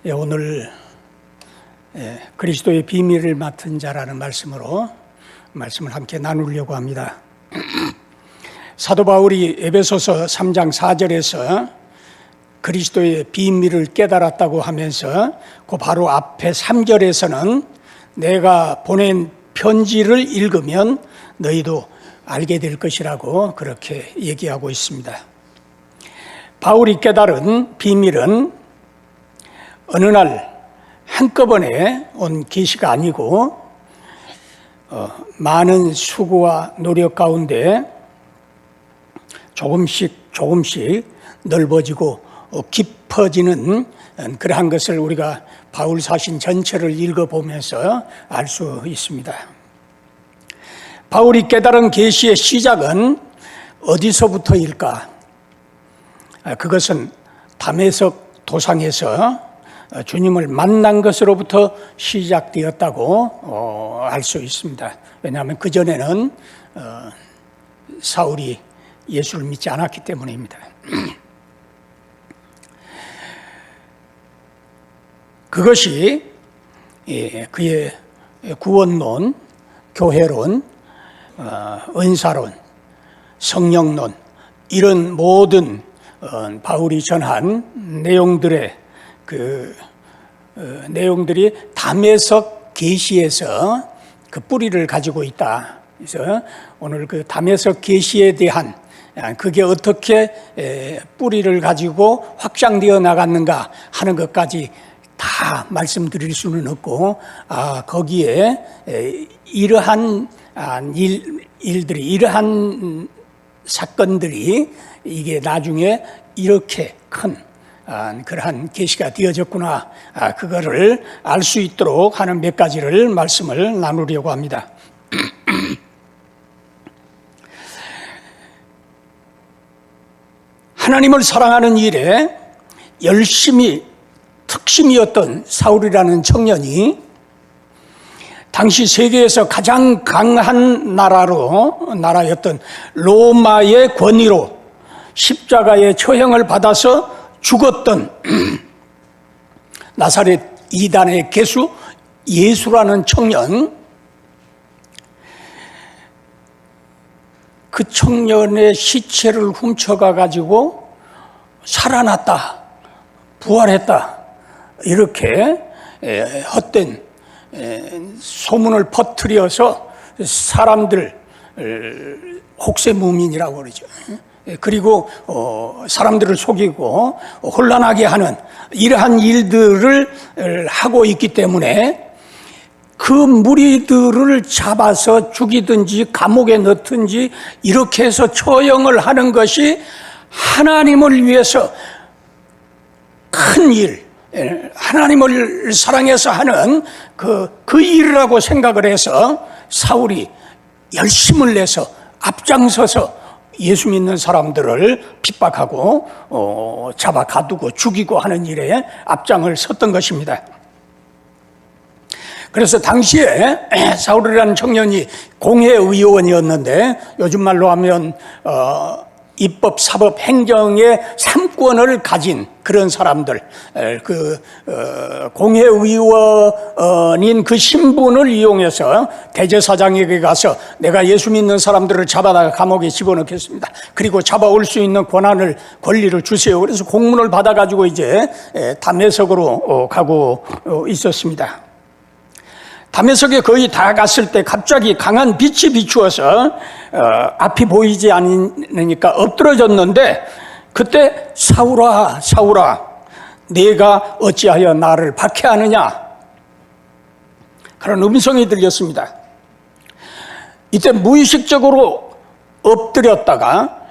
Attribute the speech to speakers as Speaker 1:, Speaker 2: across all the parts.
Speaker 1: 오늘 그리스도의 비밀을 맡은 자라는 말씀으로 말씀을 함께 나누려고 합니다. 사도 바울이 에베소서 3장 4절에서 그리스도의 비밀을 깨달았다고 하면서 그 바로 앞에 3절에서는 내가 보낸 편지를 읽으면 너희도 알게 될 것이라고 그렇게 얘기하고 있습니다. 바울이 깨달은 비밀은 어느 날 한꺼번에 온 계시가 아니고 많은 수고와 노력 가운데 조금씩 넓어지고 깊어지는 그러한 것을 우리가 바울 사신 전체를 읽어보면서 알 수 있습니다. 바울이 깨달은 계시의 시작은 어디서부터일까? 그것은 다메섹 도상에서 주님을 만난 것으로부터 시작되었다고 알 수 있습니다. 왜냐하면 그전에는 사울이 예수를 믿지 않았기 때문입니다. 그것이 그의 구원론, 교회론, 은사론, 성령론 이런 모든 바울이 전한 내용들의 내용들이 다메섹 계시에서 그 뿌리를 가지고 있다. 그래서 오늘 그 다메섹 계시에 대한 그게 어떻게 뿌리를 가지고 확장되어 나갔는가 하는 것까지 다 말씀드릴 수는 없고, 거기에 이러한 일들이, 이러한 사건들이 이게 나중에 이렇게 큰 그러한 계시가 되어졌구나, 그거를 알 수 있도록 하는 몇 가지를 말씀을 나누려고 합니다. 하나님을 사랑하는 일에 열심히 특심이었던 사울이라는 청년이 당시 세계에서 가장 강한 나라였던 로마의 권위로 십자가의 처형을 받아서 죽었던 나사렛 이단의 개수 예수라는 청년, 그 청년의 시체를 훔쳐가 가지고 살아났다, 부활했다, 이렇게 헛된 소문을 퍼뜨려서 사람들 혹세무민이라고 그러죠. 그리고 사람들을 속이고 혼란하게 하는 이러한 일들을 하고 있기 때문에 그 무리들을 잡아서 죽이든지 감옥에 넣든지 이렇게 해서 처형을 하는 것이 하나님을 위해서 큰 일, 하나님을 사랑해서 하는 그 일이라고 생각을 해서 사울이 열심을 내서 앞장서서 예수 믿는 사람들을 핍박하고 잡아 가두고 죽이고 하는 일에 앞장을 섰던 것입니다. 그래서 당시에 사울이라는 청년이 공회의원이었는데 요즘 말로 하면 입법, 사법, 행정의 3권을 가진 그런 사람들, 공회의원인 그 신분을 이용해서 대제사장에게 가서 내가 예수 믿는 사람들을 잡아다가 감옥에 집어넣겠습니다. 그리고 잡아올 수 있는 권리를 주세요. 그래서 공문을 받아가지고 이제 다메섹으로 가고 있었습니다. 다메섹에 거의 다 갔을 때 갑자기 강한 빛이 비추어서 앞이 보이지 않으니까 엎드러졌는데, 그때 사울아, 사울아, 네가 어찌하여 나를 박해하느냐, 그런 음성이 들렸습니다. 이때 무의식적으로 엎드렸다가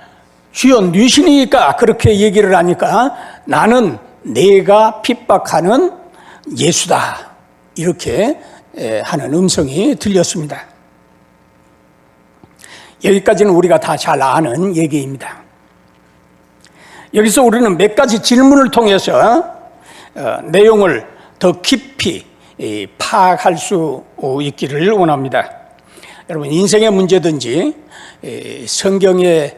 Speaker 1: 주여 뉘시니까 그렇게 얘기를 하니까 나는 네가 핍박하는 예수다, 이렇게 하는 음성이 들렸습니다. 여기까지는 우리가 다 잘 아는 얘기입니다. 여기서 우리는 몇 가지 질문을 통해서 내용을 더 깊이 파악할 수 있기를 원합니다. 여러분, 인생의 문제든지 성경의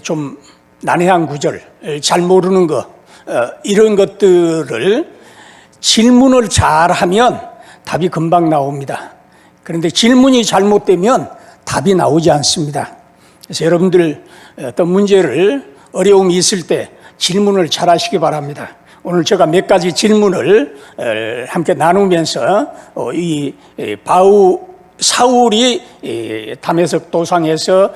Speaker 1: 좀 난해한 구절, 잘 모르는 것, 이런 것들을 질문을 잘하면 답이 금방 나옵니다. 그런데 질문이 잘못되면 답이 나오지 않습니다. 그래서 여러분들 어떤 문제를 어려움이 있을 때 질문을 잘 하시기 바랍니다. 오늘 제가 몇 가지 질문을 함께 나누면서 이 사울이 다메섹 도상에서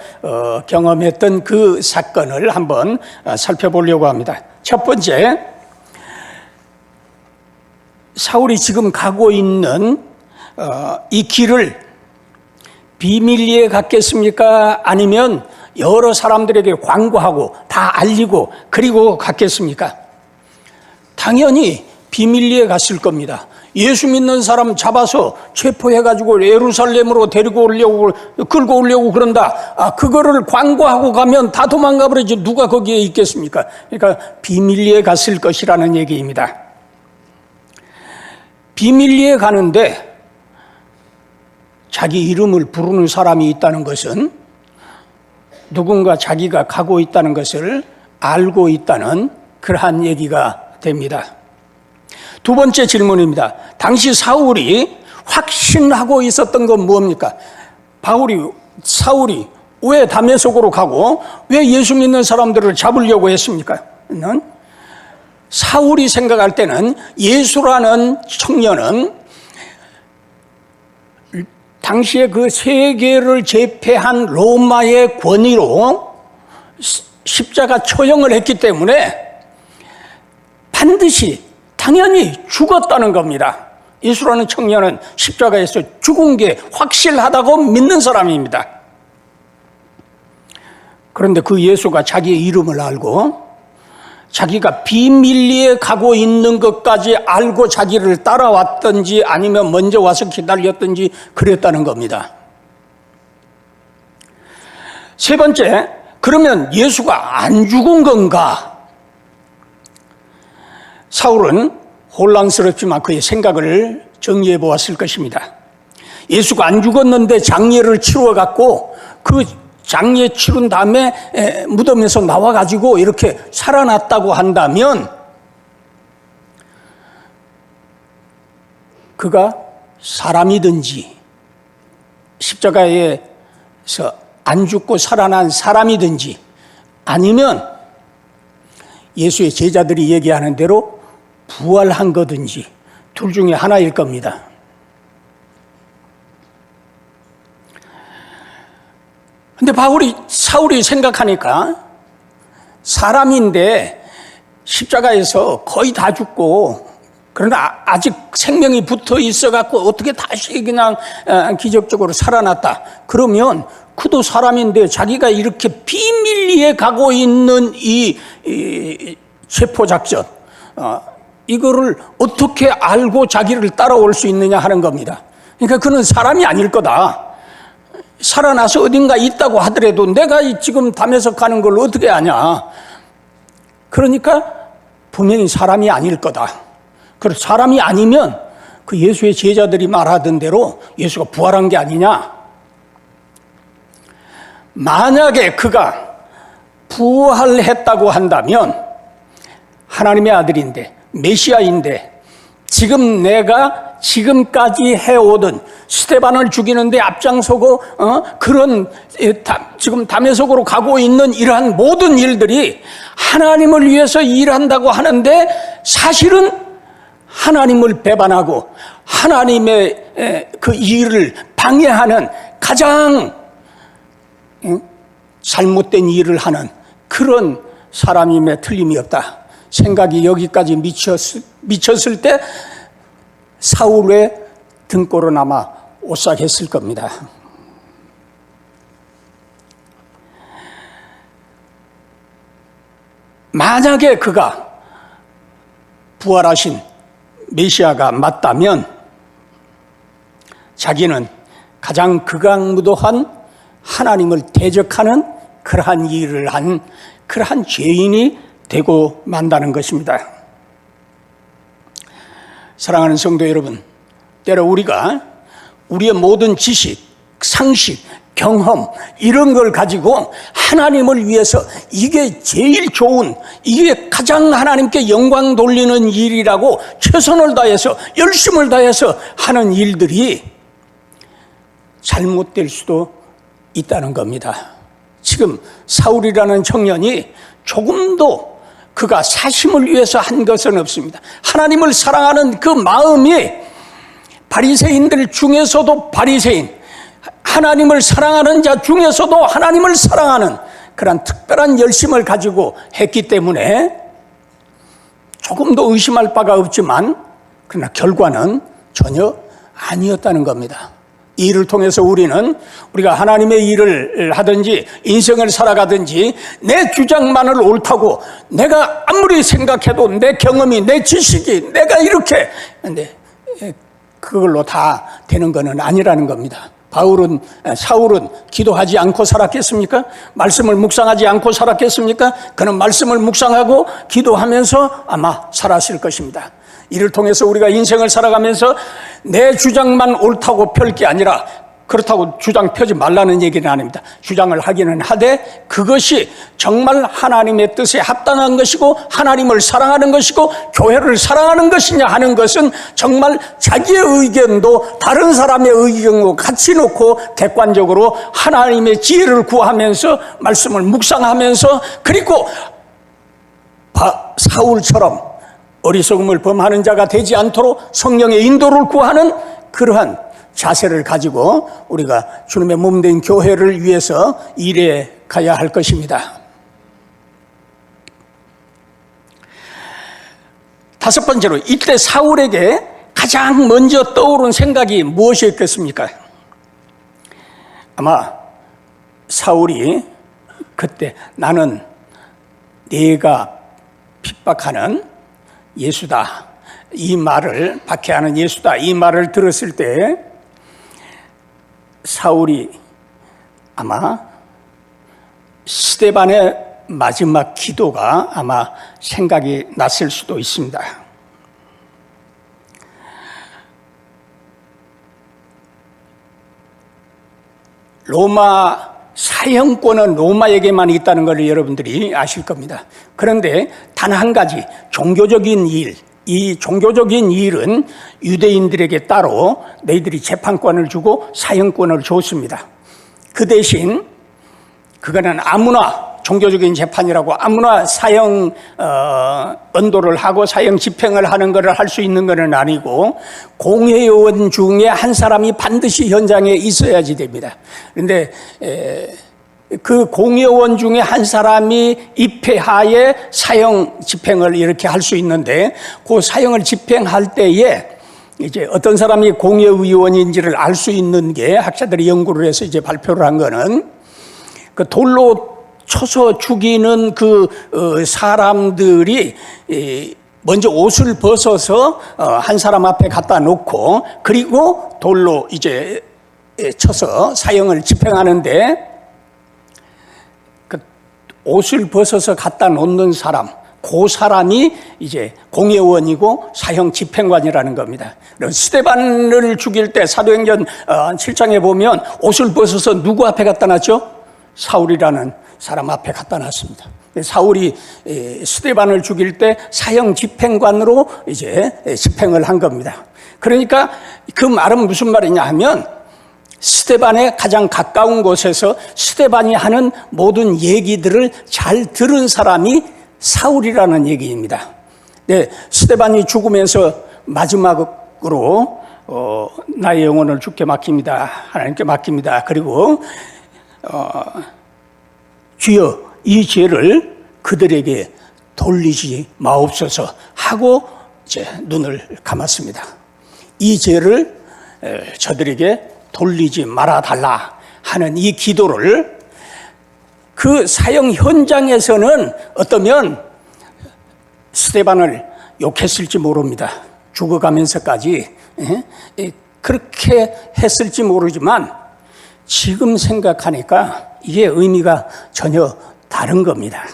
Speaker 1: 경험했던 그 사건을 한번 살펴보려고 합니다. 첫 번째, 사울이 지금 가고 있는 이 길을 비밀리에 갔겠습니까? 아니면 여러 사람들에게 광고하고 다 알리고 그리고 갔겠습니까? 당연히 비밀리에 갔을 겁니다. 예수 믿는 사람 잡아서 체포해가지고 예루살렘으로 끌고 오려고 그런다. 그거를 광고하고 가면 다 도망가 버리지 누가 거기에 있겠습니까? 그러니까 비밀리에 갔을 것이라는 얘기입니다. 비밀리에 가는데 자기 이름을 부르는 사람이 있다는 것은 누군가 자기가 가고 있다는 것을 알고 있다는 그러한 얘기가 됩니다. 두 번째 질문입니다. 당시 사울이 확신하고 있었던 건 뭡니까? 사울이 왜 다메섹으로 가고 왜 예수 믿는 사람들을 잡으려고 했습니까? 사울이 생각할 때는 예수라는 청년은 당시에 그 세계를 제패한 로마의 권위로 십자가 처형을 했기 때문에 반드시 당연히 죽었다는 겁니다. 예수라는 청년은 십자가에서 죽은 게 확실하다고 믿는 사람입니다. 그런데 그 예수가 자기의 이름을 알고 자기가 비밀리에 가고 있는 것까지 알고 자기를 따라왔든지 아니면 먼저 와서 기다렸든지 그랬다는 겁니다. 세 번째, 그러면 예수가 안 죽은 건가? 사울은 혼란스럽지만 그의 생각을 정리해 보았을 것입니다. 예수가 안 죽었는데 장례를 치러갖고 그 장례 치른 다음에 무덤에서 나와가지고 이렇게 살아났다고 한다면 그가 사람이든지 십자가에서 안 죽고 살아난 사람이든지 아니면 예수의 제자들이 얘기하는 대로 부활한 거든지 둘 중에 하나일 겁니다. 근데 사울이 생각하니까 사람인데 십자가에서 거의 다 죽고 그러나 아직 생명이 붙어 있어갖고 어떻게 다시 그냥 기적적으로 살아났다. 그러면 그도 사람인데 자기가 이렇게 비밀리에 가고 있는 이 체포작전 이거를 어떻게 알고 자기를 따라올 수 있느냐 하는 겁니다. 그러니까 그는 사람이 아닐 거다. 살아나서 어딘가 있다고 하더라도 내가 지금 다메섹 가는 걸 어떻게 아냐. 그러니까 분명히 사람이 아닐 거다. 그래서 사람이 아니면 그 예수의 제자들이 말하던 대로 예수가 부활한 게 아니냐. 만약에 그가 부활했다고 한다면 하나님의 아들인데 메시아인데 지금 내가 지금까지 해오던 스데반을 죽이는데 앞장서고 지금 다메섹으로 가고 있는 이러한 모든 일들이 하나님을 위해서 일한다고 하는데 사실은 하나님을 배반하고 하나님의 그 일을 방해하는 가장 잘못된 일을 하는 그런 사람임에 틀림이 없다. 생각이 여기까지 미쳤을 때 사울의 등골은 아마 오싹했을 겁니다. 만약에 그가 부활하신 메시아가 맞다면 자기는 가장 극악무도한 하나님을 대적하는 그러한 일을 한 그러한 죄인이 되고 만다는 것입니다. 사랑하는 성도 여러분, 때로 우리가 우리의 모든 지식, 상식, 경험 이런 걸 가지고 하나님을 위해서 이게 제일 좋은, 이게 가장 하나님께 영광 돌리는 일이라고 최선을 다해서 열심을 다해서 하는 일들이 잘못될 수도 있다는 겁니다. 지금 사울이라는 청년이 조금도 그가 사심을 위해서 한 것은 없습니다. 하나님을 사랑하는 그 마음이 바리새인들 중에서도 바리새인, 하나님을 사랑하는 자 중에서도 하나님을 사랑하는 그런 특별한 열심을 가지고 했기 때문에 조금도 의심할 바가 없지만 그러나 결과는 전혀 아니었다는 겁니다. 이 일을 통해서 우리가 하나님의 일을 하든지 인생을 살아가든지 내 주장만을 옳다고 내가 아무리 생각해도 내 경험이, 내 지식이 내가 근데 그걸로 다 되는 것은 아니라는 겁니다. 사울은 기도하지 않고 살았겠습니까? 말씀을 묵상하지 않고 살았겠습니까? 그는 말씀을 묵상하고 기도하면서 아마 살았을 것입니다. 이를 통해서 우리가 인생을 살아가면서 내 주장만 옳다고 펼 게 아니라, 그렇다고 주장 펴지 말라는 얘기는 아닙니다. 주장을 하기는 하되 그것이 정말 하나님의 뜻에 합당한 것이고 하나님을 사랑하는 것이고 교회를 사랑하는 것이냐 하는 것은 정말 자기의 의견도 다른 사람의 의견과 같이 놓고 객관적으로 하나님의 지혜를 구하면서 말씀을 묵상하면서, 그리고 사울처럼 어리석음을 범하는 자가 되지 않도록 성령의 인도를 구하는 그러한 자세를 가지고 우리가 주님의 몸된 교회를 위해서 일해 가야 할 것입니다. 다섯 번째로, 이때 사울에게 가장 먼저 떠오른 생각이 무엇이었겠습니까? 아마 사울이 그때 나는 네가 핍박하는 예수다, 이 말을 박해하는 예수다, 이 말을 들었을 때 사울이 아마 스데반의 마지막 기도가 아마 생각이 났을 수도 있습니다. 로마 사형권은 로마에게만 있다는 걸 여러분들이 아실 겁니다. 그런데 단 한 가지 종교적인 일, 이 종교적인 일은 유대인들에게 따로 너희들이 재판권을 주고 사형권을 줬습니다. 그 대신 그거는 아무나 종교적인 재판이라고 아무나 사형 언도를 하고 사형 집행을 하는 것을 할 수 있는 것은 아니고 공회의원 중에 한 사람이 반드시 현장에 있어야지 됩니다. 그런데 그 공회의원 중에 한 사람이 입회하에 사형 집행을 이렇게 할 수 있는데, 그 사형을 집행할 때에 이제 어떤 사람이 공회의원인지를 알 수 있는 게, 학자들이 연구를 해서 이제 발표를 한 거는, 그 돌로 쳐서 죽이는 그 사람들이 먼저 옷을 벗어서 한 사람 앞에 갖다 놓고, 그리고 돌로 이제 쳐서 사형을 집행하는데, 그 옷을 벗어서 갖다 놓는 사람, 그 사람이 이제 공회원이고 사형 집행관이라는 겁니다. 스데반을 죽일 때 사도행전 7장에 보면 옷을 벗어서 누구 앞에 갖다 놨죠? 사울이라는 사람 앞에 갖다 놨습니다. 사울이 스데반을 죽일 때 사형 집행관으로 이제 집행을 한 겁니다. 그러니까 그 말은 무슨 말이냐 하면, 스데반에 가장 가까운 곳에서 스데반이 하는 모든 얘기들을 잘 들은 사람이 사울이라는 얘기입니다. 네, 스데반이 죽으면서 마지막으로 나의 영혼을 주께 맡깁니다, 하나님께 맡깁니다. 그리고 주여 이 죄를 그들에게 돌리지 마옵소서 하고 이제 눈을 감았습니다. 이 죄를 저들에게 돌리지 말아달라 하는 이 기도를 그 사형 현장에서는 어떠면 스데반을 욕했을지 모릅니다. 죽어가면서까지 그렇게 했을지 모르지만 지금 생각하니까 이게 의미가 전혀 다른 겁니다.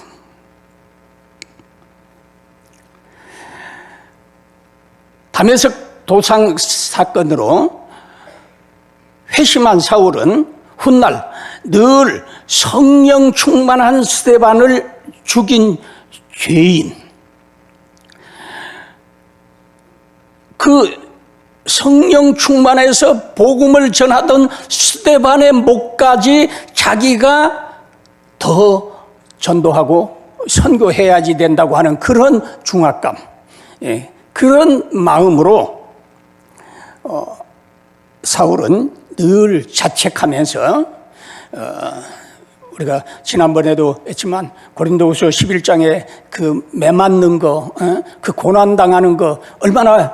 Speaker 1: 다메섹 도상 사건으로 회심한 사울은 훗날 늘 성령 충만한 스데반을 죽인 죄인, 그 성령 충만해서 복음을 전하던 스데반의 목까지 자기가 더 전도하고 선교해야지 된다고 하는 그런 중압감, 그런 마음으로 사울은 늘 자책하면서 우리가 지난번에도 했지만 고린도후서 11장에 그 매 맞는 거, 그 고난 당하는 거 얼마나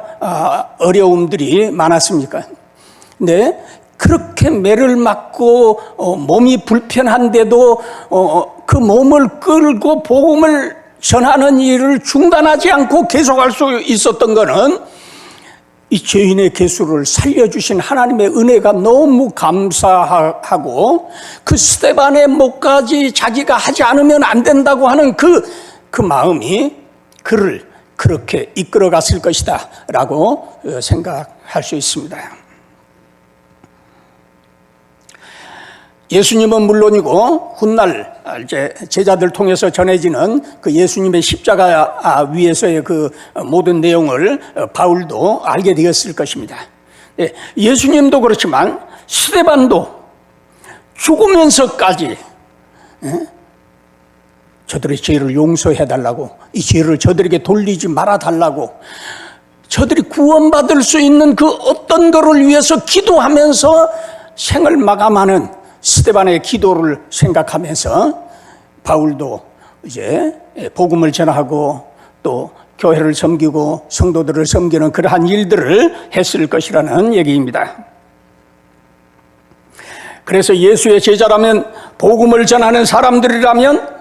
Speaker 1: 어려움들이 많았습니까? 근데 그렇게 매를 맞고 몸이 불편한데도 그 몸을 끌고 복음을 전하는 일을 중단하지 않고 계속할 수 있었던 거는 이 죄인의 개수를 살려주신 하나님의 은혜가 너무 감사하고, 그 스데반의 목까지 자기가 하지 않으면 안 된다고 하는 그 마음이 그를 그렇게 이끌어갔을 것이다 라고 생각할 수 있습니다. 예수님은 물론이고 훗날 이제 제자들 통해서 전해지는 그 예수님의 십자가 위에서의 그 모든 내용을 바울도 알게 되었을 것입니다. 예수님도 그렇지만 스데반도 죽으면서까지 저들의 죄를 용서해달라고, 이 죄를 저들에게 돌리지 말아달라고, 저들이 구원받을 수 있는 그 어떤 것을 위해서 기도하면서 생을 마감하는 스데반의 기도를 생각하면서 바울도 이제 복음을 전하고 또 교회를 섬기고 성도들을 섬기는 그러한 일들을 했을 것이라는 얘기입니다. 그래서 예수의 제자라면, 복음을 전하는 사람들이라면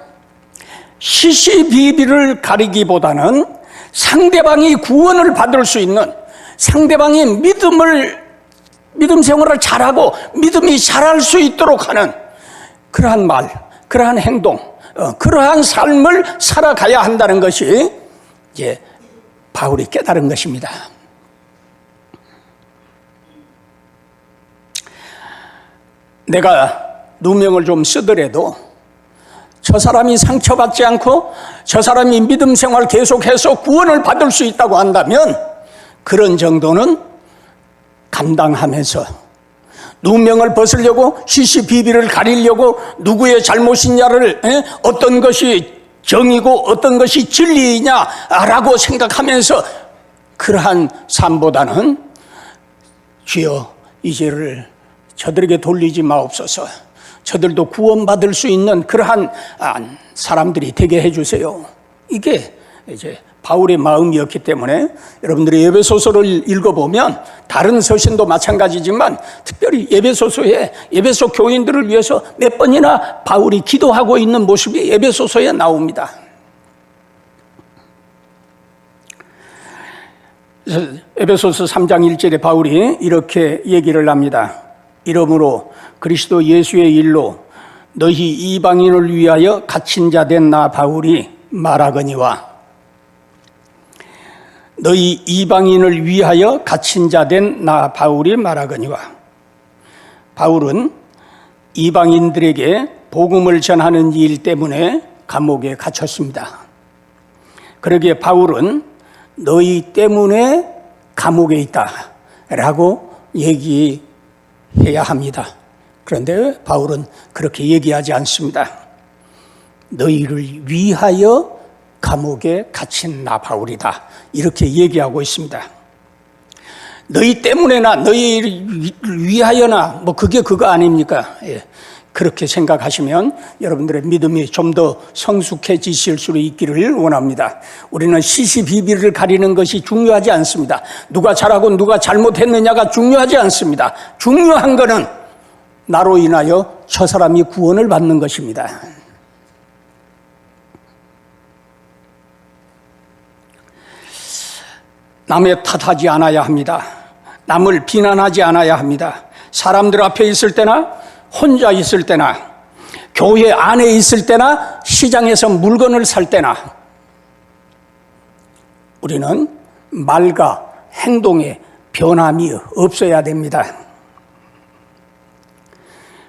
Speaker 1: 시시비비를 가리기보다는 상대방이 구원을 받을 수 있는, 상대방이 믿음 생활을 잘하고 믿음이 자랄 수 있도록 하는 그러한 말, 그러한 행동, 그러한 삶을 살아가야 한다는 것이 이제 바울이 깨달은 것입니다. 내가 누명을 좀 쓰더라도 저 사람이 상처받지 않고 저 사람이 믿음 생활 계속해서 구원을 받을 수 있다고 한다면 그런 정도는 감당하면서, 누명을 벗으려고 시시비비를 가리려고 누구의 잘못이냐를, 어떤 것이 정이고 어떤 것이 진리이냐라고 생각하면서 그러한 삶보다는 주여 이 죄를 저들에게 돌리지 마옵소서, 저들도 구원받을 수 있는 그러한 사람들이 되게 해주세요. 이게 이제 바울의 마음이었기 때문에 여러분들이 에베소서를 읽어보면 다른 서신도 마찬가지지만 특별히 에베소서에 에베소 교인들을 위해서 몇 번이나 바울이 기도하고 있는 모습이 에베소서에 나옵니다. 에베소서 3장 1절에 바울이 이렇게 얘기를 합니다. 이러므로 그리스도 예수의 일로 너희 이방인을 위하여 갇힌 자 된 나 바울이 말하거니와, 너희 이방인을 위하여 갇힌 자 된 나 바울이 말하거니와, 바울은 이방인들에게 복음을 전하는 일 때문에 감옥에 갇혔습니다. 그러기에 바울은 너희 때문에 감옥에 있다라고 얘기해야 합니다. 그런데 바울은 그렇게 얘기하지 않습니다. 너희를 위하여 감옥에 갇힌 나 바울이다, 이렇게 얘기하고 있습니다. 너희 때문에나 너희를 위하여나 그게 그거 아닙니까? 그렇게 생각하시면 여러분들의 믿음이 좀 더 성숙해지실 수 있기를 원합니다. 우리는 시시비비를 가리는 것이 중요하지 않습니다. 누가 잘하고 누가 잘못했느냐가 중요하지 않습니다. 중요한 것은 나로 인하여 저 사람이 구원을 받는 것입니다. 남의 탓하지 않아야 합니다. 남을 비난하지 않아야 합니다. 사람들 앞에 있을 때나 혼자 있을 때나 교회 안에 있을 때나 시장에서 물건을 살 때나 우리는 말과 행동에 변함이 없어야 됩니다.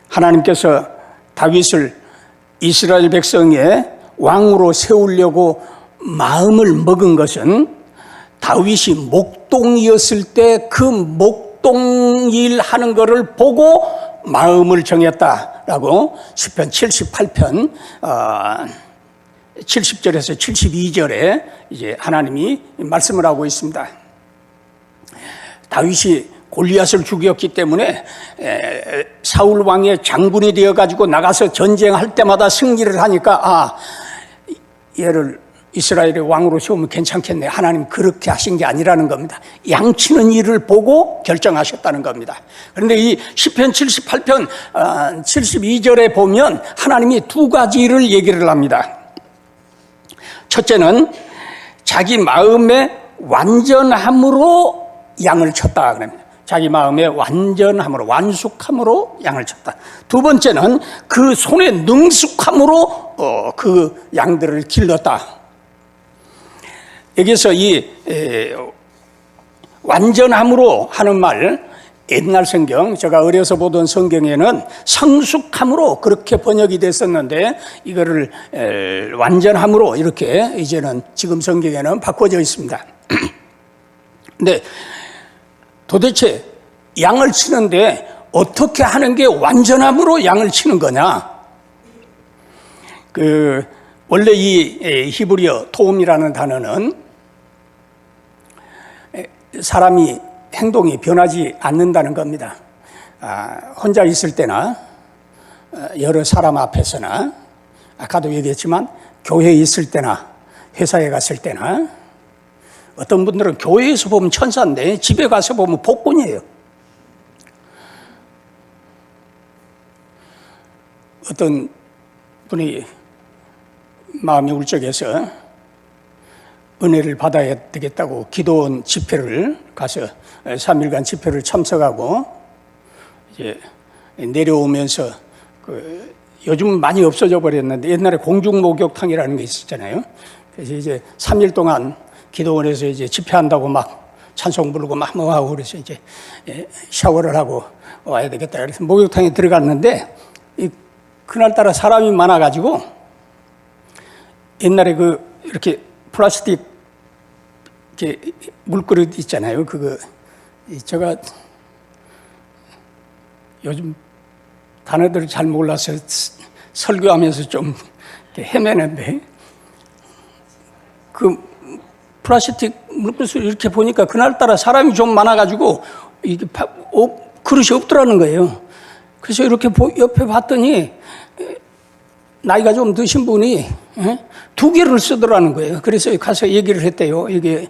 Speaker 1: 하나님께서 다윗을 이스라엘 백성의 왕으로 세우려고 마음을 먹은 것은 다윗이 목동이었을 때 그 목동일 하는 것을 보고 마음을 정했다라고 시편 78편 70절에서 72절에 이제 하나님이 말씀을 하고 있습니다. 다윗이 골리앗을 죽였기 때문에 사울 왕의 장군이 되어 가지고 나가서 전쟁할 때마다 승리를 하니까 얘를 이스라엘의 왕으로 세우면 괜찮겠네. 하나님 그렇게 하신 게 아니라는 겁니다. 양치는 일을 보고 결정하셨다는 겁니다. 그런데 이 시편 78편 72절에 보면 하나님이 두 가지를 얘기를 합니다. 첫째는 자기 마음의 완전함으로 양을 쳤다 그럽니다. 자기 마음의 완전함으로, 완숙함으로 양을 쳤다. 두 번째는 그 손의 능숙함으로 그 양들을 길렀다. 여기서 이 완전함으로 하는 말, 옛날 성경, 제가 어려서 보던 성경에는 성숙함으로 그렇게 번역이 됐었는데 이거를 완전함으로 이렇게 이제는 지금 성경에는 바꿔져 있습니다. 근데 도대체 양을 치는데 어떻게 하는 게 완전함으로 양을 치는 거냐? 원래 이 히브리어 토음이라는 단어는 사람이 행동이 변하지 않는다는 겁니다. 혼자 있을 때나 여러 사람 앞에서나 아까도 얘기했지만 교회에 있을 때나 회사에 갔을 때나 어떤 분들은 교회에서 보면 천사인데 집에 가서 보면 복군이에요. 어떤 분이 마음이 울적해서 은혜를 받아야 되겠다고 기도원 집회를 가서 3일간 집회를 참석하고 이제 내려오면서 요즘은 많이 없어져 버렸는데 옛날에 공중목욕탕이라는 게 있었잖아요. 그래서 이제 3일 동안 기도원에서 이제 집회한다고 막 찬송 부르고 막 뭐 하고 그래서 이제 샤워를 하고 와야 되겠다. 그래서 목욕탕에 들어갔는데 그날따라 사람이 많아가지고 옛날에 이렇게 플라스틱 이렇게 물그릇 있잖아요. 제가 요즘 단어들을 잘 몰라서 설교하면서 좀 헤매는데 플라스틱 물그릇을 이렇게 보니까 그날따라 사람이 좀 많아가지고 이게 그릇이 없더라는 거예요. 그래서 이렇게 옆에 봤더니 나이가 좀 드신 분이 2개를 쓰더라는 거예요. 그래서 가서 얘기를 했대요. 이게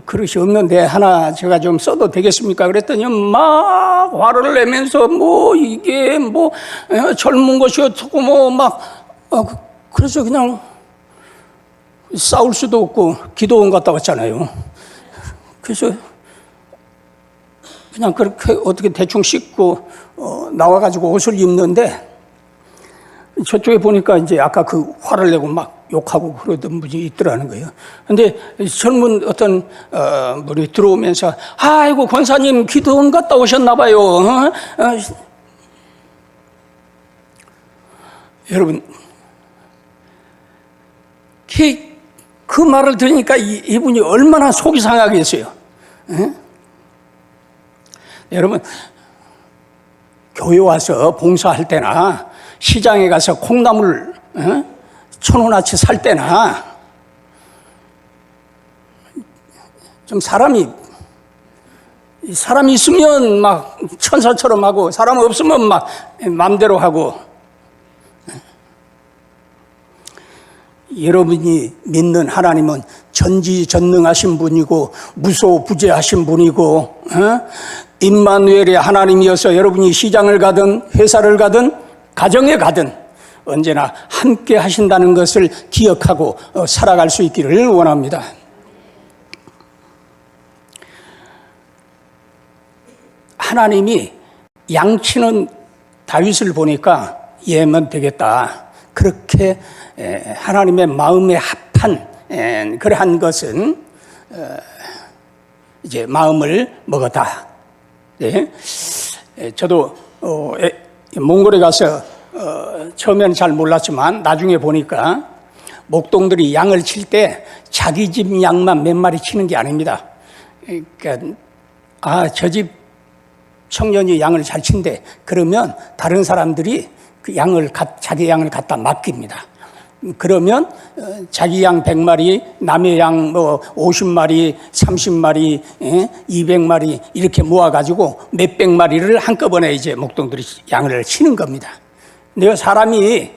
Speaker 1: 그릇이 없는데 하나 제가 좀 써도 되겠습니까? 그랬더니 막 화를 내면서 이게 젊은 것이 어떻고 그래서 그냥 싸울 수도 없고 기도원 갔다 왔잖아요. 그래서 그냥 그렇게 어떻게 대충 씻고 나와가지고 옷을 입는데 저쪽에 보니까 이제 아까 화를 내고 막 욕하고 그러던 분이 있더라는 거예요. 근데 젊은 어떤 분이 들어오면서 아이고 권사님 기도원 갔다 오셨나봐요. 여러분 그 말을 들으니까 이분이 얼마나 속이 상하겠어요. 여러분 교회 와서 봉사할 때나 시장에 가서 콩나물 1,000원어치 살 때나 좀 사람이 있으면 막 천사처럼 하고 사람 없으면 막 마음대로 하고 여러분이 믿는 하나님은 전지전능하신 분이고 무소부재하신 분이고 임마누엘의 하나님이어서 여러분이 시장을 가든 회사를 가든 가정에 가든 언제나 함께 하신다는 것을 기억하고 살아갈 수 있기를 원합니다. 하나님이 양치는 다윗을 보니까 얘면 되겠다. 그렇게 하나님의 마음에 합한 그러한 것은 이제 마음을 먹었다. 저도 몽골에 가서 처음에는 잘 몰랐지만 나중에 보니까 목동들이 양을 칠 때 자기 집 양만 몇 마리 치는 게 아닙니다. 그러니까 저 집 청년이 양을 잘 친대. 그러면 다른 사람들이 그 자기 양을 갖다 맡깁니다. 그러면 자기 양 100마리, 남의 양 50마리, 30마리, 200마리 이렇게 모아가지고 몇백 마리를 한꺼번에 이제 목동들이 양을 치는 겁니다. 근데 사람이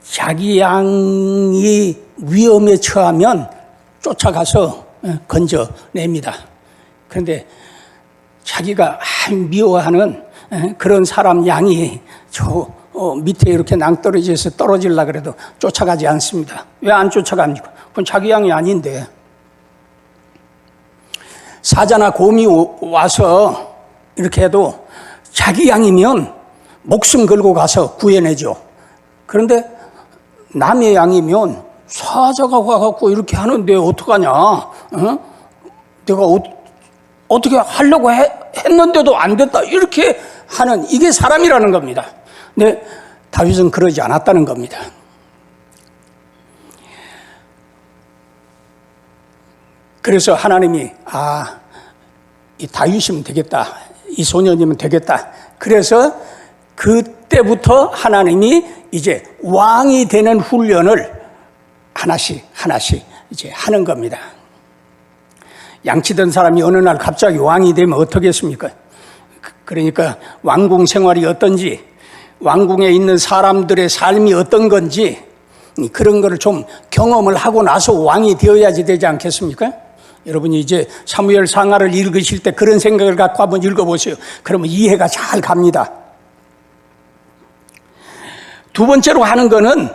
Speaker 1: 자기 양이 위험에 처하면 쫓아가서 건져냅니다. 그런데 자기가 미워하는 그런 사람 양이 저 밑에 이렇게 낭떠러지에서 떨어지려고 그래도 쫓아가지 않습니다. 왜 안 쫓아갑니까? 그건 자기 양이 아닌데. 사자나 곰이 와서 이렇게 해도 자기 양이면 목숨 걸고 가서 구해내죠. 그런데 남의 양이면 사자가 와갖고 이렇게 하는데 어떡하냐? 내가 어떻게 하려고 했는데도 안 됐다. 이렇게 하는 이게 사람이라는 겁니다. 근데 다윗은 그러지 않았다는 겁니다. 그래서 하나님이 이 다윗이면 되겠다. 이 소년이면 되겠다. 그래서 그때부터 하나님이 이제 왕이 되는 훈련을 하나씩 이제 하는 겁니다. 양치던 사람이 어느 날 갑자기 왕이 되면 어떻겠습니까? 그러니까 왕궁 생활이 어떤지, 왕궁에 있는 사람들의 삶이 어떤 건지 그런 거를 좀 경험을 하고 나서 왕이 되어야지 되지 않겠습니까? 여러분이 이제 사무엘 상하를 읽으실 때 그런 생각을 갖고 한번 읽어보세요. 그러면 이해가 잘 갑니다. 두 번째로 하는 거는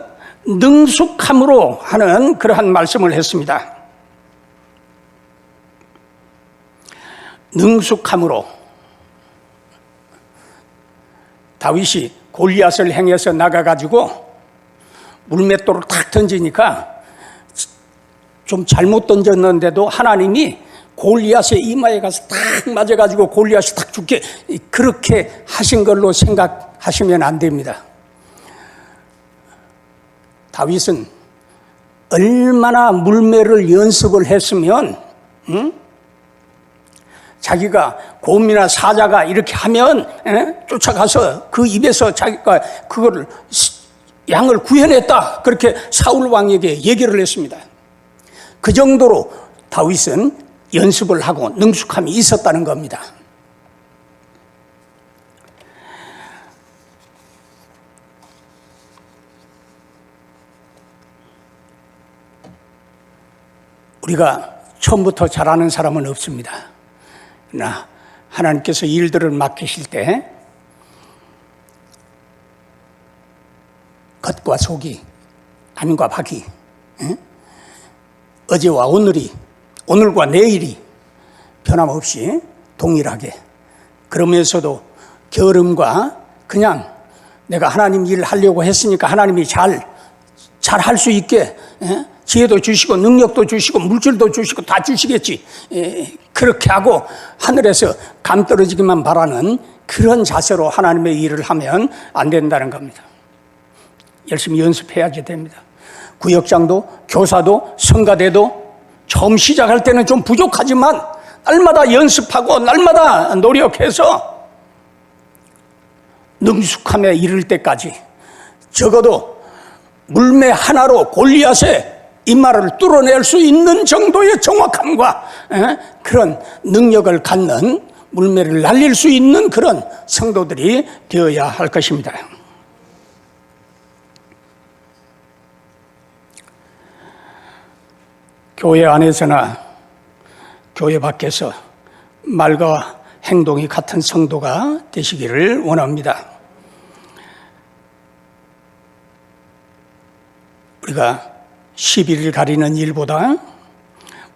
Speaker 1: 능숙함으로 하는 그러한 말씀을 했습니다. 능숙함으로. 다윗이 골리앗을 향해서 나가가지고 물맷돌을 탁 던지니까 좀 잘못 던졌는데도 하나님이 골리앗의 이마에 가서 딱 맞아가지고 골리앗이 딱 죽게 그렇게 하신 걸로 생각하시면 안 됩니다. 다윗은 얼마나 물매를 연습을 했으면 자기가 곰이나 사자가 이렇게 하면 쫓아가서 그 입에서 자기가 그거를 양을 구해냈다. 그렇게 사울 왕에게 얘기를 했습니다. 그 정도로 다윗은 연습을 하고 능숙함이 있었다는 겁니다. 우리가 처음부터 잘하는 사람은 없습니다. 그러나 하나님께서 일들을 맡기실 때 겉과 속이, 안과 밖이, 어제와 오늘과 내일이 변함없이 동일하게, 그러면서도 게으름과 그냥 내가 하나님 일을 하려고 했으니까 하나님이 잘 할 수 있게 지혜도 주시고 능력도 주시고 물질도 주시고 다 주시겠지, 그렇게 하고 하늘에서 감 떨어지기만 바라는 그런 자세로 하나님의 일을 하면 안 된다는 겁니다. 열심히 연습해야지 됩니다. 구역장도 교사도 성가대도 처음 시작할 때는 좀 부족하지만 날마다 연습하고 날마다 노력해서 능숙함에 이를 때까지 적어도 물매 하나로 골리앗의 이마를 뚫어낼 수 있는 정도의 정확함과 그런 능력을 갖는, 물매를 날릴 수 있는 그런 성도들이 되어야 할 것입니다. 교회 안에서나 교회 밖에서 말과 행동이 같은 성도가 되시기를 원합니다. 우리가 시비를 가리는 일보다,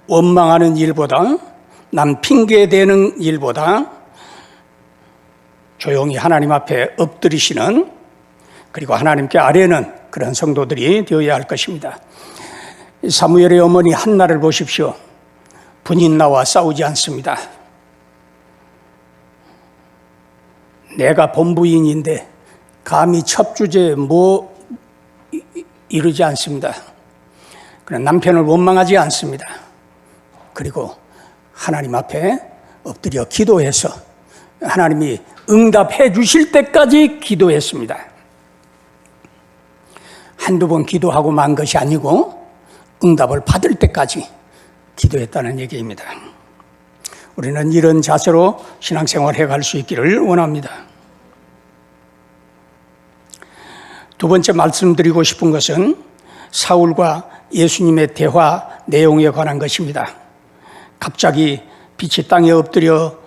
Speaker 1: 원망하는 일보다, 남 핑계대는 일보다 조용히 하나님 앞에 엎드리시는, 그리고 하나님께 아뢰는 그런 성도들이 되어야 할 것입니다. 사무엘의 어머니 한나를 보십시오. 분인나와 싸우지 않습니다. 내가 본부인인데 감히 첩주제에 이르지 않습니다. 그러나 남편을 원망하지 않습니다. 그리고 하나님 앞에 엎드려 기도해서 하나님이 응답해 주실 때까지 기도했습니다. 한두 번 기도하고 만 것이 아니고 응답을 받을 때까지 기도했다는 얘기입니다. 우리는 이런 자세로 신앙생활 해갈 수 있기를 원합니다. 두 번째 말씀드리고 싶은 것은 사울과 예수님의 대화 내용에 관한 것입니다. 갑자기 빛이 땅에 엎드려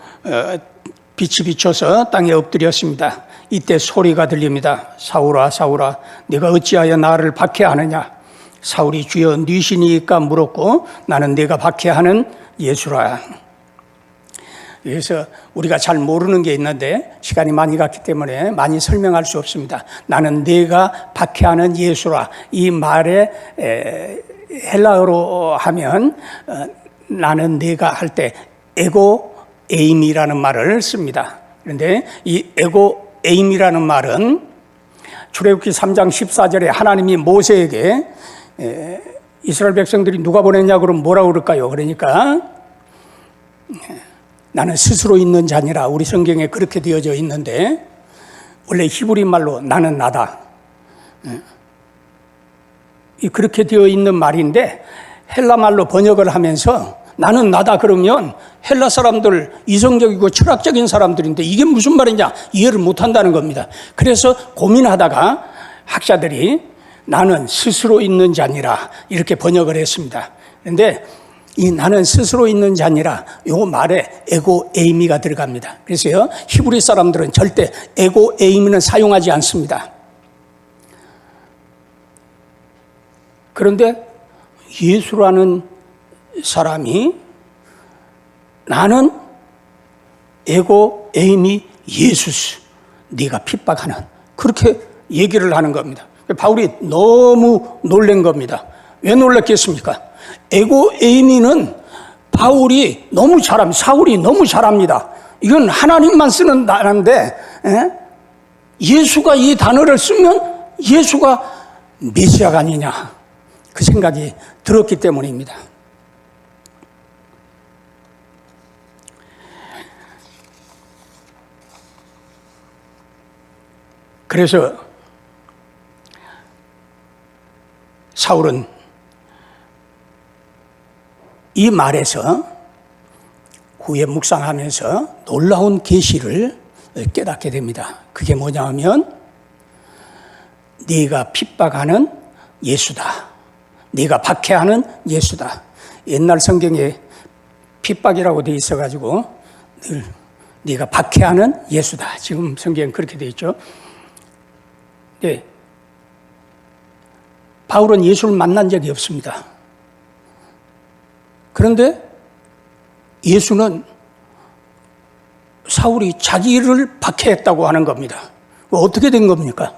Speaker 1: 빛이 비춰서 땅에 엎드렸습니다. 이때 소리가 들립니다. 사울아 사울아 네가 어찌하여 나를 박해하느냐. 사울이 주여 네시니까 물었고 나는 네가 박해하는 예수라. 그래서 우리가 잘 모르는 게 있는데 시간이 많이 갔기 때문에 많이 설명할 수 없습니다. 나는 네가 박해하는 예수라. 이 말에 헬라어로 하면 나는 네가 할 때 에고 에임이라는 말을 씁니다. 그런데 이 에고 에임이라는 말은 출애굽기 3장 14절에 하나님이 모세에게 이스라엘 백성들이 누가 보냈냐 그러면 뭐라고 그럴까요? 그러니까 나는 스스로 있는 자니라. 우리 성경에 그렇게 되어져 있는데 원래 히브리 말로 나는 나다. 그렇게 되어 있는 말인데 헬라 말로 번역을 하면서 나는 나다 그러면 헬라 사람들 이성적이고 철학적인 사람들인데 이게 무슨 말이냐 이해를 못한다는 겁니다. 그래서 고민하다가 학자들이 나는 스스로 있는 자니라 이렇게 번역을 했습니다. 그런데 이 나는 스스로 있는 자니라 요 말에 에고 에이미가 들어갑니다. 그래서요 히브리 사람들은 절대 에고 에이미는 사용하지 않습니다. 그런데 예수라는 사람이 나는 에고 에이미 예수스 네가 핍박하는 그렇게 얘기를 하는 겁니다. 바울이 너무 놀란 겁니다. 왜 놀랐겠습니까? 에고 에이미는 바울이 너무 사울이 너무 잘합니다. 이건 하나님만 쓰는 단어인데 예수가 이 단어를 쓰면 예수가 메시아가 아니냐 그 생각이 들었기 때문입니다. 그래서 사울은 이 말에서 후에 묵상하면서 놀라운 계시를 깨닫게 됩니다. 그게 뭐냐 하면 네가 핍박하는 예수다. 네가 박해하는 예수다. 옛날 성경에 핍박이라고 돼 있어가지고 늘 네가 박해하는 예수다. 지금 성경은 그렇게 돼 있죠. 네. 바울은 예수를 만난 적이 없습니다. 그런데 예수는 사울이 자기를 박해했다고 하는 겁니다. 어떻게 된 겁니까?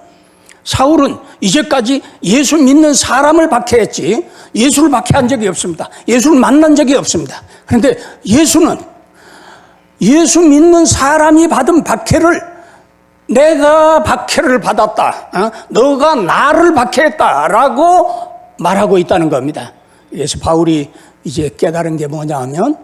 Speaker 1: 사울은 이제까지 예수 믿는 사람을 박해했지 예수를 박해한 적이 없습니다. 예수를 만난 적이 없습니다. 그런데 예수는 예수 믿는 사람이 받은 박해를 내가 박해를 받았다. 너가 나를 박해했다라고 말하고 있다는 겁니다. 그래서 바울이 이제 깨달은 게 뭐냐 하면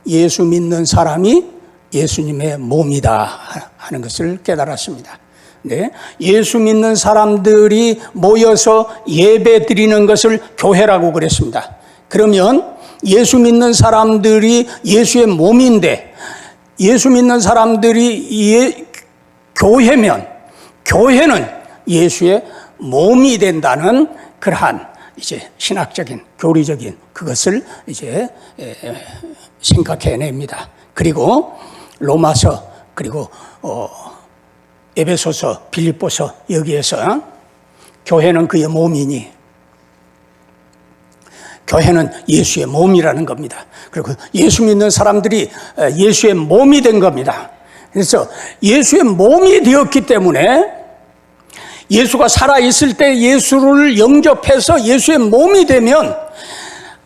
Speaker 1: 예수 믿는 사람이 예수님의 몸이다 하는 것을 깨달았습니다. 네, 예수 믿는 사람들이 모여서 예배 드리는 것을 교회라고 그랬습니다. 그러면 예수 믿는 사람들이 예수의 몸인데 예수 믿는 사람들이 교회면 교회는 예수의 몸이 된다는 그러한 이제 신학적인 교리적인 그것을 이제 생각해냅니다. 그리고 로마서 그리고 에베소서 빌립보서 여기에서 교회는 그의 몸이니 교회는 예수의 몸이라는 겁니다. 그리고 예수 믿는 사람들이 예수의 몸이 된 겁니다. 그래서 예수의 몸이 되었기 때문에 예수가 살아있을 때 예수를 영접해서 예수의 몸이 되면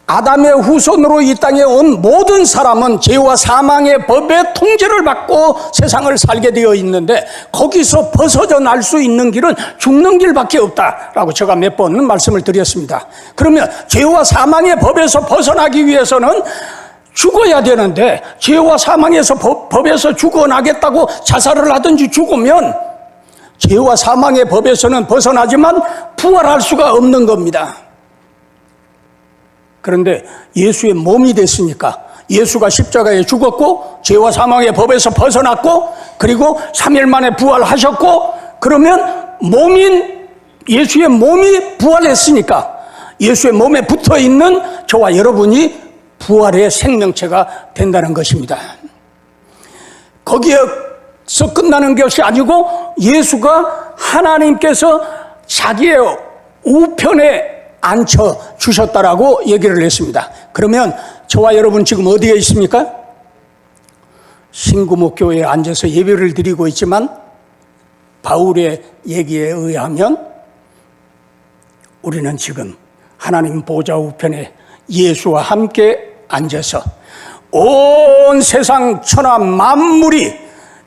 Speaker 1: 아담의 후손으로 이 땅에 온 모든 사람은 죄와 사망의 법의 통제를 받고 세상을 살게 되어 있는데, 거기서 벗어져 날 수 있는 길은 죽는 길밖에 없다라고 제가 몇 번 말씀을 드렸습니다. 그러면 죄와 사망의 법에서 벗어나기 위해서는 죽어야 되는데, 죄와 사망에서 법에서 죽어나겠다고 자살을 하든지 죽으면 죄와 사망의 법에서는 벗어나지만 부활할 수가 없는 겁니다. 그런데 예수의 몸이 됐으니까, 예수가 십자가에 죽었고 죄와 사망의 법에서 벗어났고 그리고 3일 만에 부활하셨고, 그러면 예수의 몸이 부활했으니까 예수의 몸에 붙어있는 저와 여러분이 부활의 생명체가 된다는 것입니다. 거기에서 끝나는 것이 아니고, 예수가 하나님께서 자기의 우편에 앉혀주셨다라고 얘기를 했습니다. 그러면 저와 여러분 지금 어디에 있습니까? 신구목교회에 앉아서 예배를 드리고 있지만, 바울의 얘기에 의하면 우리는 지금 하나님 보좌 우편에 예수와 함께 앉아서 온 세상 천하 만물이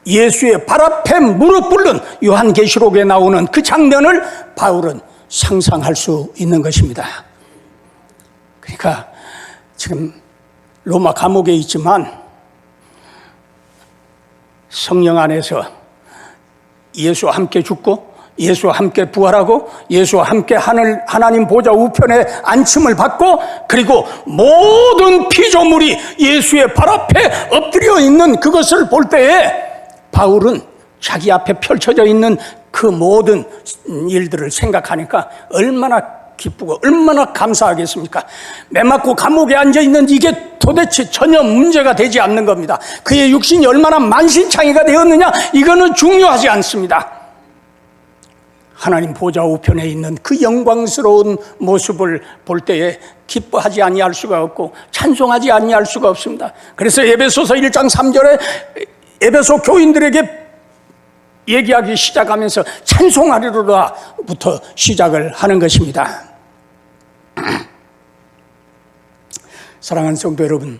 Speaker 1: 예수의 발 앞에 무릎 꿇는 요한계시록에 나오는 그 장면을 바울은 상상할 수 있는 것입니다. 그러니까 지금 로마 감옥에 있지만 성령 안에서 예수와 함께 죽고 예수와 함께 부활하고 예수와 함께 하나님 보좌 우편에 앉힘을 받고, 그리고 모든 피조물이 예수의 발 앞에 엎드려 있는 그것을 볼 때에 바울은 자기 앞에 펼쳐져 있는 그 모든 일들을 생각하니까 얼마나 기쁘고 얼마나 감사하겠습니까? 매 맞고 감옥에 앉아있는 이게 도대체 전혀 문제가 되지 않는 겁니다. 그의 육신이 얼마나 만신창이가 되었느냐, 이거는 중요하지 않습니다. 하나님 보좌 우편에 있는 그 영광스러운 모습을 볼 때에 기뻐하지 아니할 수가 없고 찬송하지 아니할 수가 없습니다. 그래서 에베소서 1장 3절에 에베소 교인들에게 얘기하기 시작하면서 찬송하리로다부터 시작을 하는 것입니다. 사랑하는 성도 여러분,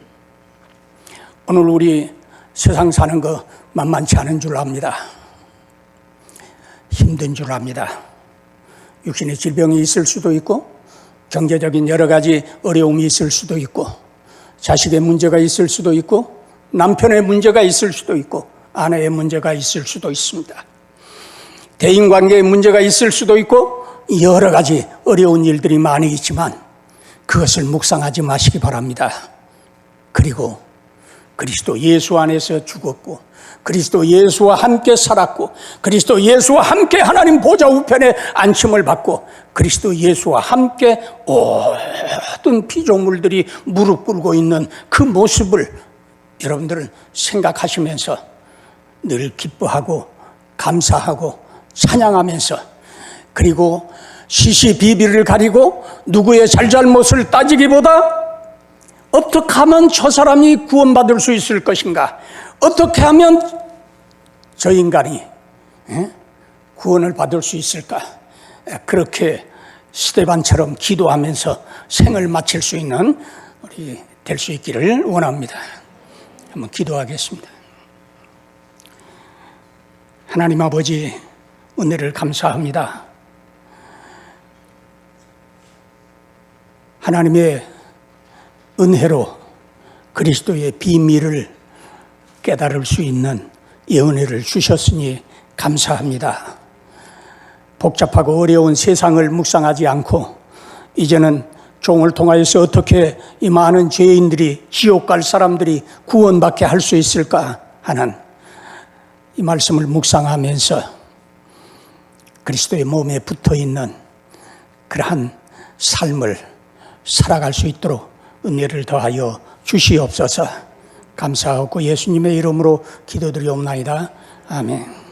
Speaker 1: 오늘 우리 세상 사는 거 만만치 않은 줄 압니다. 힘든 줄 압니다. 육신의 질병이 있을 수도 있고, 경제적인 여러 가지 어려움이 있을 수도 있고, 자식의 문제가 있을 수도 있고, 남편의 문제가 있을 수도 있고, 아내의 문제가 있을 수도 있습니다. 대인관계의 문제가 있을 수도 있고, 여러 가지 어려운 일들이 많이 있지만 그것을 묵상하지 마시기 바랍니다. 그리고 그리스도 예수 안에서 죽었고, 그리스도 예수와 함께 살았고, 그리스도 예수와 함께 하나님 보좌 우편에 앉힘을 받고, 그리스도 예수와 함께 모든 피조물들이 무릎 꿇고 있는 그 모습을 여러분들은 생각하시면서 늘 기뻐하고 감사하고 찬양하면서, 그리고 시시비비를 가리고 누구의 잘잘못을 따지기보다 어떻게 하면 저 사람이 구원받을 수 있을 것인가, 어떻게 하면 저 인간이 구원을 받을 수 있을까, 그렇게 스데반처럼 기도하면서 생을 마칠 수 있는 우리 될 수 있기를 원합니다. 한번 기도하겠습니다. 하나님 아버지, 은혜를 감사합니다. 하나님의 은혜로 그리스도의 비밀을 깨달을 수 있는 이 은혜를 주셨으니 감사합니다. 복잡하고 어려운 세상을 묵상하지 않고 이제는 종을 통하여서 어떻게 이 많은 죄인들이, 지옥 갈 사람들이 구원받게 할 수 있을까 하는 이 말씀을 묵상하면서 그리스도의 몸에 붙어있는 그러한 삶을 살아갈 수 있도록 은혜를 더하여 주시옵소서. 감사하고 예수님의 이름으로 기도드리옵나이다. 아멘.